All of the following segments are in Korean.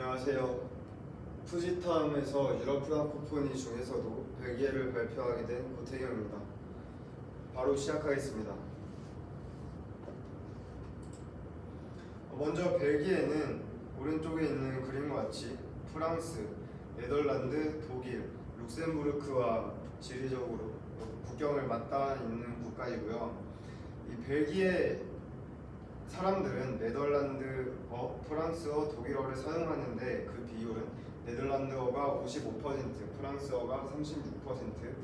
안녕하세요. 푸지탐에서 유럽 프랑코포니 중에서도 벨기에를 발표하게 된 고태경입니다. 바로 시작하겠습니다. 먼저 벨기에는 오른쪽에 있는 그림과 같이 프랑스, 네덜란드, 독일, 룩셈부르크와 지리적으로 국경을 맞닿아 있는 국가이고요. 이 벨기에 사람들은 네덜란드어, 프랑스어, 독일어를 사용하는데 그 비율은 네덜란드어가 55%, 프랑스어가 36%,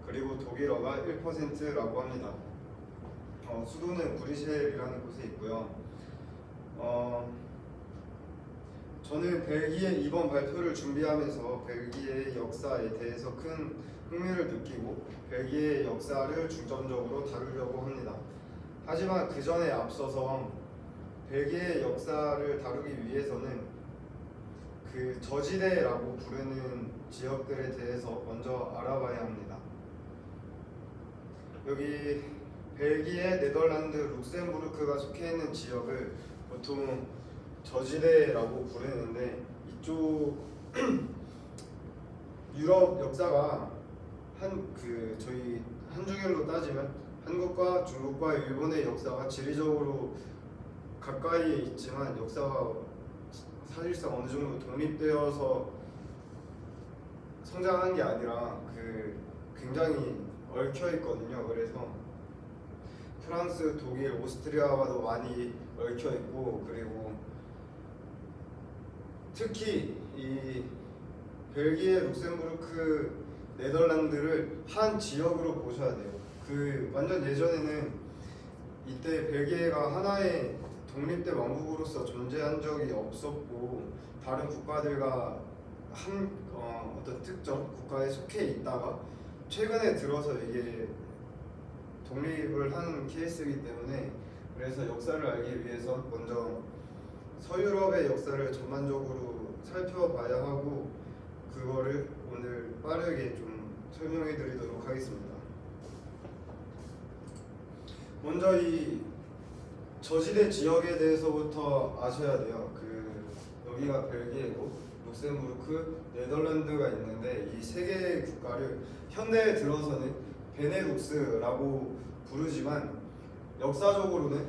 그리고 독일어가 1%라고 합니다. 수도는 브뤼셀이라는 곳에 있고요. 저는 벨기에 이번 발표를 준비하면서 벨기에의 역사에 대해서 큰 흥미를 느끼고 벨기에의 역사를 중점적으로 다루려고 합니다. 하지만 그 전에 앞서서 벨기에의 역사를 다루기 위해서는 그 저지대라고 부르는 지역들에 대해서 먼저 알아봐야 합니다. 여기 벨기에, 네덜란드, 룩셈부르크가 속해 있는 지역을 보통 저지대라고 부르는데 이쪽 유럽 역사가 저희 한중일로 따지면 한국과 중국과 일본의 역사가 지리적으로 가까이에 있지만 역사가 사실상 어느 정도 독립되어서 성장한 게 아니라 굉장히 얽혀 있거든요. 그래서 프랑스, 독일, 오스트리아와도 많이 얽혀 있고, 그리고 특히 이 벨기에, 룩셈부르크, 네덜란드를 한 지역으로 보셔야 돼요. 완전 예전에는 이때 벨기에가 하나의 독립된 왕국으로서 존재한 적이 없었고 다른 국가들과 어떤 특정 국가에 속해 있다가 최근에 들어서 이게 독립을 한 케이스이기 때문에, 그래서 역사를 알기 위해서 먼저 서유럽의 역사를 전반적으로 살펴봐야 하고 그거를 오늘 빠르게 좀 설명해 드리도록 하겠습니다. 먼저 이 저지대 지역에 대해서부터 아셔야 돼요. 여기가 벨기에고 룩셈부르크, 네덜란드가 있는데 이 세 개의 국가를 현대에 들어서는 베네룩스라고 부르지만 역사적으로는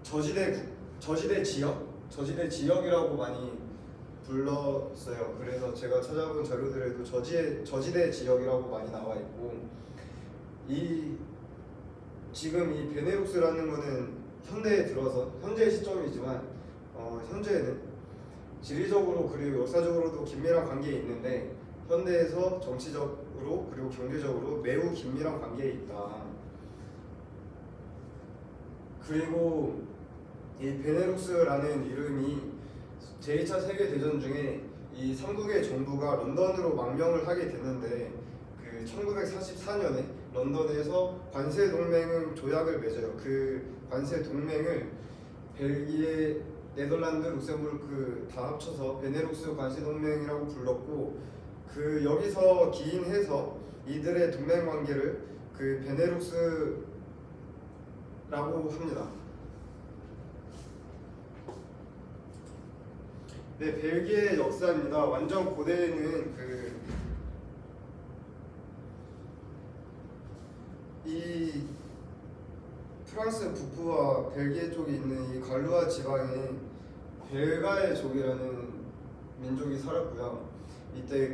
저지대 지역이라고 많이 불렀어요. 그래서 제가 찾아본 자료들에도 저지대 지역이라고 많이 나와 있고, 지금 이 베네룩스라는 거는 현대에 들어서 현재 시점이지만 현재는 지리적으로 그리고 역사적으로도 긴밀한 관계에 있는데 현대에서 정치적으로 그리고 경제적으로 매우 긴밀한 관계에 있다. 그리고 이 베네룩스라는 이름이 제2차 세계대전 중에 이 3국의 정부가 런던으로 망명을 하게 되는데 1944년에 런던에서 관세 동맹 조약을 맺어요. 그 관세 동맹을 벨기에, 네덜란드, 룩셈부르크 다 합쳐서 베네룩스 관세 동맹이라고 불렀고, 여기서 기인해서 이들의 동맹 관계를 베네룩스라고 합니다. 네, 벨기에 역사입니다. 완전 고대에는 이 프랑스 북부와 벨기에 쪽에 있는 이 갈루아 지방에 벨가의족이라는 민족이 살았고요. 이때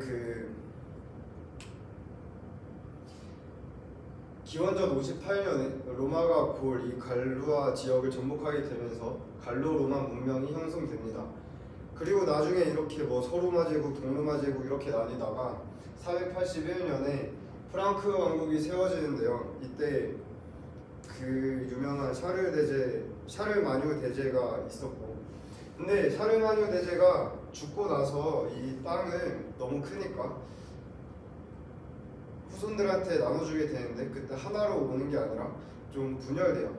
기원전 58년에 로마가 이 갈루아 지역을 정복하게 되면서 갈로-로마 문명이 형성됩니다. 그리고 나중에 이렇게 서로마 제국, 동로마 제국 이렇게 나뉘다가 481년에 프랑크 왕국이 세워지는데요. 이때 유명한 샤를마뉴 대제가 있었고, 근데 샤를마뉴 대제가 죽고 나서 이 땅을 너무 크니까 후손들한테 나눠주게 되는데 그때 하나로 오는 게 아니라 좀 분열돼요.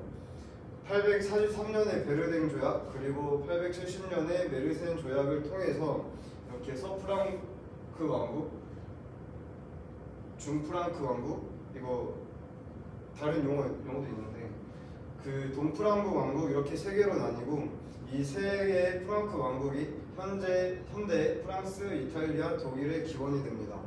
843년에 베르댕 조약, 그리고 870년에 메르센 조약을 통해서 이렇게 서프랑크 왕국, 중프랑크 왕국, 이거 다른 용어도 있는데 동프랑크 왕국 이렇게 세 개로 나뉘고 이 세 개의 프랑크 왕국이 현대 프랑스, 이탈리아, 독일의 기본이 됩니다.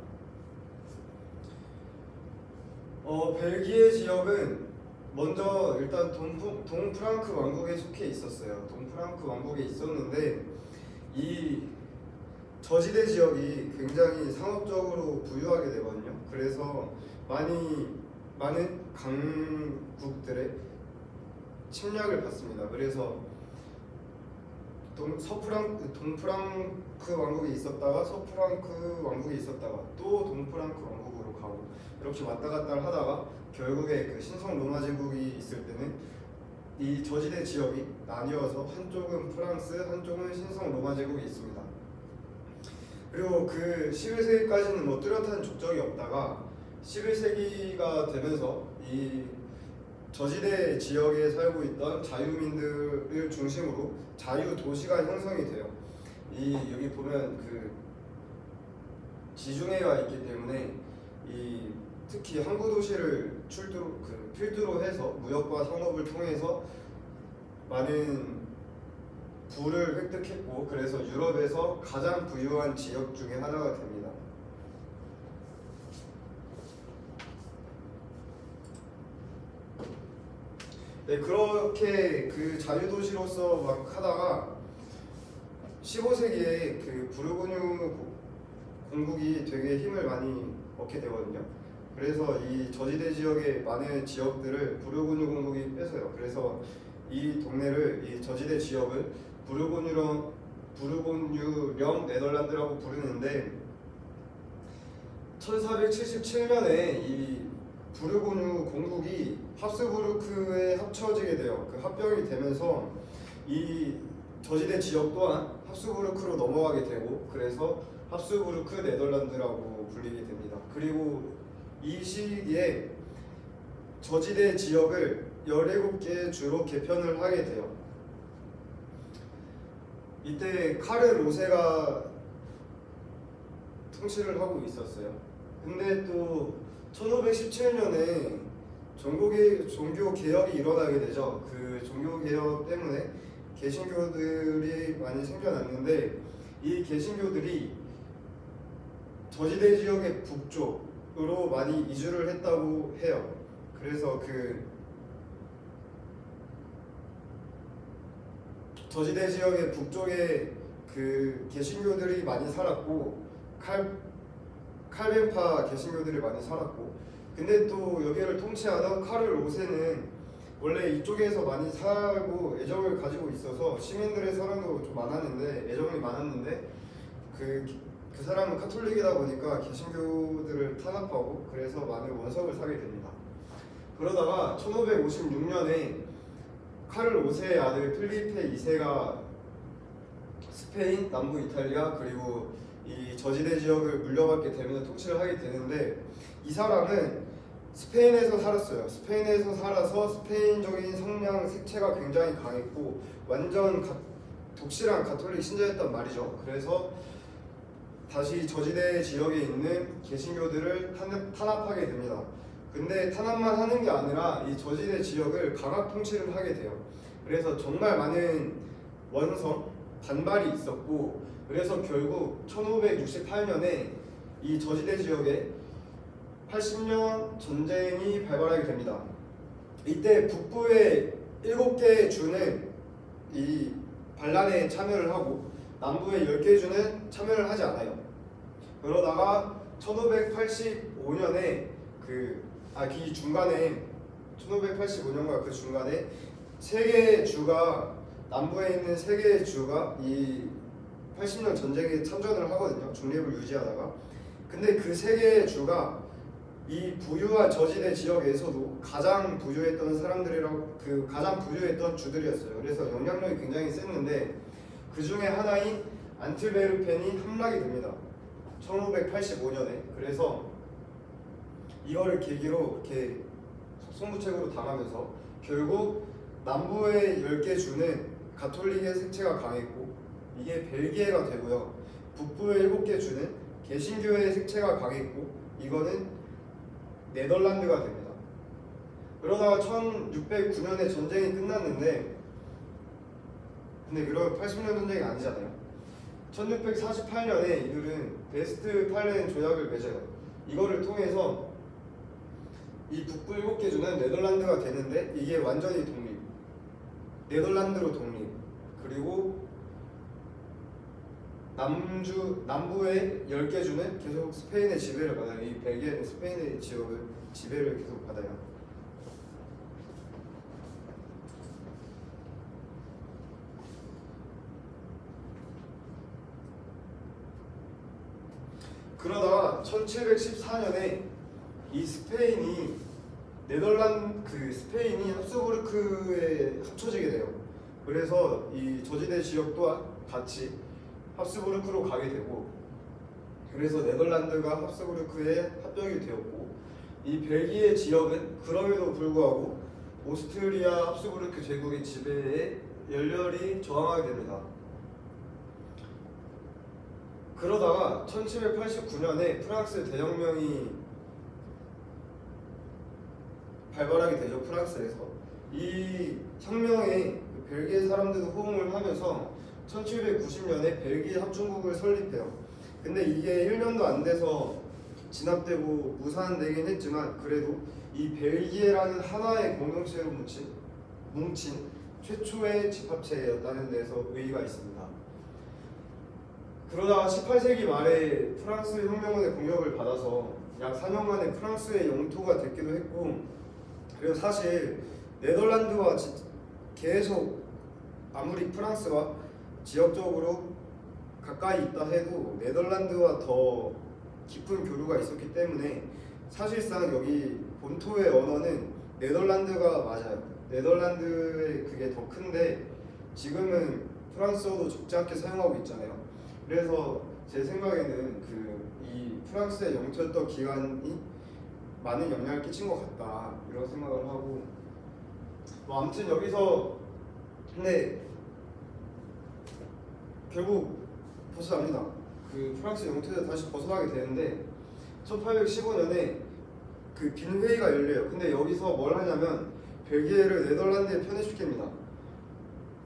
벨기에 지역은 먼저 일단 동프랑크 왕국에 속해 있었어요. 동프랑크 왕국에 있었는데 이 저지대 지역이 굉장히 상업적으로 부유하게 되거든요. 그래서 많은 강국들의 침략을 받습니다. 그래서 동프랑크 왕국이 있었다가 서프랑크 왕국이 있었다가 또 동프랑크 왕국으로 가고 이렇게 왔다 갔다 하다가 결국에 그 신성 로마 제국이 있을 때는 이 저지대 지역이 나뉘어서 한쪽은 프랑스, 한쪽은 신성 로마 제국이 있습니다. 그리고 그 11세기까지는 뭐 뚜렷한 족적이 없다가 11세기가 되면서 이 저지대 지역에 살고 있던 자유민들을 중심으로 자유 도시가 형성이 돼요. 여기 보면 그 지중해가 있기 때문에 특히 항구 도시를 필두로 해서 무역과 상업을 통해서 많은 부를 획득했고 그래서 유럽에서 가장 부유한 지역 중에 하나가 됩니다. 네, 그렇게 그 자유도시로서 막 하다가 15세기에 그 부르고뉴 공국이 되게 힘을 많이 얻게 되거든요. 그래서 이 저지대 지역의 많은 지역들을 부르고뉴 공국이 뺏어요. 그래서 이 저지대 지역을 부르고뉴령 네덜란드라고 부르는데 1477년에 이 부르고뉴 공국이 합스부르크에 합쳐지게 돼요. 그 합병이 되면서 이 저지대 지역 또한 합스부르크로 넘어가게 되고 그래서 합스부르크 네덜란드라고 불리게 됩니다. 그리고 이 시기에 저지대 지역을 17개의 주로 개편을 하게 돼요. 이때 카를 5세가 통치를 하고 있었어요. 근데 또 1517년에 종교 개혁이 일어나게 되죠. 그 종교 개혁 때문에 개신교들이 많이 생겨났는데 이 개신교들이 저지대 지역의 북쪽으로 많이 이주를 했다고 해요. 그래서 그 저지대 지역의 북쪽에 그 개신교들이 많이 살았고 칼뱅파 개신교들이 많이 살았고 근데 또 여기를 통치하던 카를 5세는 원래 이쪽에서 많이 살고 애정을 가지고 있어서 시민들의 사랑도 좀 많았는데 애정이 많았는데 그 사람은 카톨릭이다 보니까 개신교들을 탄압하고 그래서 많은 원석을 사게 됩니다. 그러다가 1556년에 카를 5세의 아들 필리페 2세가 스페인, 남부 이탈리아 그리고 이 저지대 지역을 물려받게 되면서 통치를 하게 되는데 이 사람은 스페인에서 살았어요. 스페인에서 살아서 스페인적인 성향 색채가 굉장히 강했고 완전 독실한 가톨릭 신자였단 말이죠. 그래서 다시 저지대 지역에 있는 개신교들을 탄압하게 됩니다. 근데 탄압만 하는 게 아니라 이 저지대 지역을 강압 통치를 하게 돼요. 그래서 정말 많은 반발이 있었고 그래서 결국 1568년에 이 저지대 지역에 80년 전쟁이 발발하게 됩니다. 이때 북부의 7개 주는 이 반란에 참여를 하고 남부의 10개 주는 참여를 하지 않아요. 그러다가 1585년에 이 중간에 1585년과 그 중간에 3개의 주가 남부에 있는 3개의 주가 이 80년 전쟁에 참전을 하거든요. 중립을 유지하다가. 근데 그 3개의 주가 이 부유한 저지대 지역에서도 가장 부유했던 가장 부유했던 주들이었어요. 그래서 영향력이 굉장히 셌는데 그 중에 하나인 안틀베르펜이 함락이 됩니다. 1585년에. 그래서 이거를 계기로 이렇게 속수무책으로 당하면서 결국 남부의 10개 주는 가톨릭의 색채가 강했고 이게 벨기에가 되고요. 북부의 7개 주는 개신교의 색채가 강했고 이거는 네덜란드가 됩니다. 그러다가 1609년에 전쟁이 끝났는데 근데 그런 80년 전쟁이 아니잖아요. 1648년에 이들은 베스트팔렌 조약을 맺어요. 이거를 통해서 이 북부 7개 주는 네덜란드가 되는데 이게 완전히 독립, 네덜란드로 독립, 그리고 남부의 10개 주는 계속 스페인의 지배를 받아요. 이 벨기에는 스페인의 지배를 계속 받아요. 그러다가 1714년에 이 스페인이 스페인이 합스부르크에 합쳐지게 돼요. 그래서 이 저지대 지역 또한 같이 합스부르크로 가게 되고, 그래서 네덜란드가 합스부르크에 합병이 되었고, 이 벨기에 지역은 그럼에도 불구하고 오스트리아 합스부르크 제국의 지배에 열렬히 저항하게 됩니다. 그러다가 1789년에 프랑스 대혁명이 발발하게 되죠. 프랑스에서 이 혁명에 벨기에 사람들도 호응을 하면서 1790년에 벨기에 합중국을 설립해요. 근데 이게 1년도 안 돼서 진압되고 무산되긴 했지만, 그래도 이 벨기에라는 하나의 공동체로 뭉친 최초의 집합체였다는 데서 의의가 있습니다. 그러다가 18세기 말에 프랑스 혁명군의 공격을 받아서 약 4년 만에 프랑스의 영토가 됐기도 했고, 그리고 사실 네덜란드와 계속 아무리 프랑스와 지역적으로 가까이 있다 해도 네덜란드와 더 깊은 교류가 있었기 때문에 사실상 여기 본토의 언어는 네덜란드가 맞아요. 네덜란드의 그게 더 큰데 지금은 프랑스어도 적지 않게 사용하고 있잖아요. 그래서 제 생각에는 이 프랑스의 영토였던 기간이 많은 영향을 끼친 것 같다, 이런 생각을 하고, 아무튼 여기서 근데 결국 벗어납니다. 프랑스 영토에서 다시 벗어나게 되는데 1815년에 빈 회의가 열려요. 근데 여기서 뭘 하냐면 벨기에를 네덜란드에 편입시킵니다.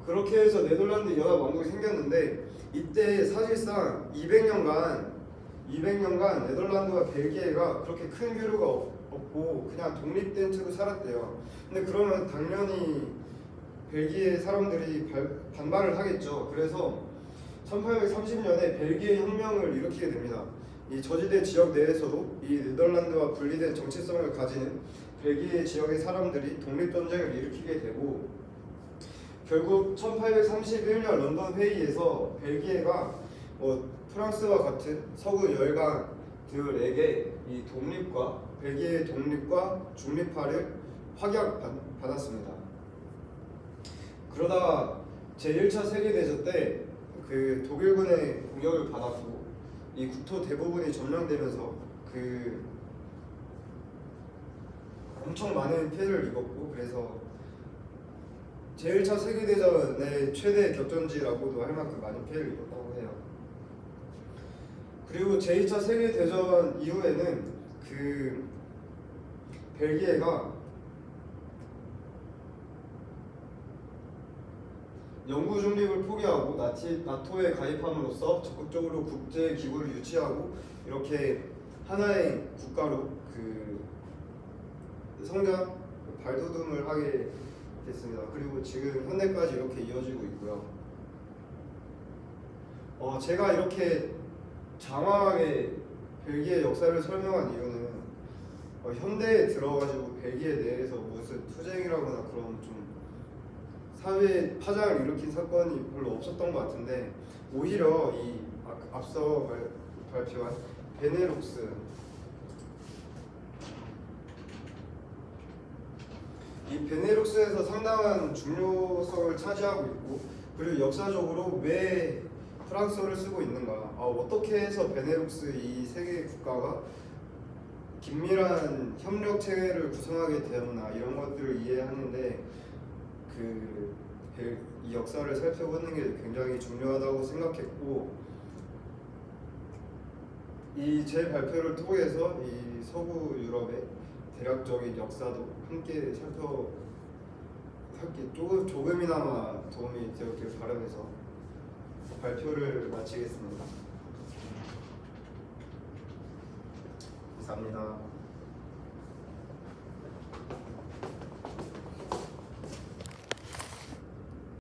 그렇게 해서 네덜란드 연합왕국이 생겼는데, 이때 사실상 200년간 네덜란드와 벨기에가 그렇게 큰 교류가 없고 그냥 독립된 채로 살았대요. 근데 그러면 당연히 벨기에 사람들이 반발을 하겠죠. 그래서 1830년에 벨기에 혁명을 일으키게 됩니다. 이 저지대 지역 내에서도 이 네덜란드와 분리된 정체성을 가지는 벨기에 지역의 사람들이 독립전쟁을 일으키게 되고, 결국 1831년 런던 회의에서 벨기에가 프랑스와 같은 서구 열강들에게 이 벨기에의 독립과 중립화를 확약받았습니다. 그러다가 제1차 세계대전 때 독일군의 공격을 받았고, 이 국토 대부분이 점령되면서 엄청 많은 피해를 입었고, 그래서 제1차 세계대전의 최대 격전지라고도 할 만큼 많은 피해를 입었다고 해요. 그리고 제2차 세계대전 이후에는 벨기에가 영구 중립을 포기하고 나토에 가입함으로써 적극적으로 국제 기구를 유치하고 이렇게 하나의 국가로 성장 발돋움을 하게 됐습니다. 그리고 지금 현대까지 이렇게 이어지고 있고요. 제가 이렇게 장황하게 벨기에 역사를 설명한 이유는 현대에 들어가지고 벨기에 내에서 무슨 투쟁이라거나 그런 좀 사회에 파장을 일으킨 사건이 별로 없었던 것 같은데, 오히려 이 앞서 발표한 베네룩스, 이 베네룩스에서 상당한 중요성을 차지하고 있고, 그리고 역사적으로 왜 프랑스어를 쓰고 있는가, 어떻게 해서 베네룩스 이 세 개의 국가가 긴밀한 협력 체계를 구성하게 되었나, 이런 것들을 이해하는데 이 역사를 살펴보는 게 굉장히 중요하다고 생각했고, 이 제 발표를 통해서 이 서구 유럽의 대략적인 역사도 함께 조금이나마 도움이 되었길 바라면서 발표를 마치겠습니다. 감사합니다.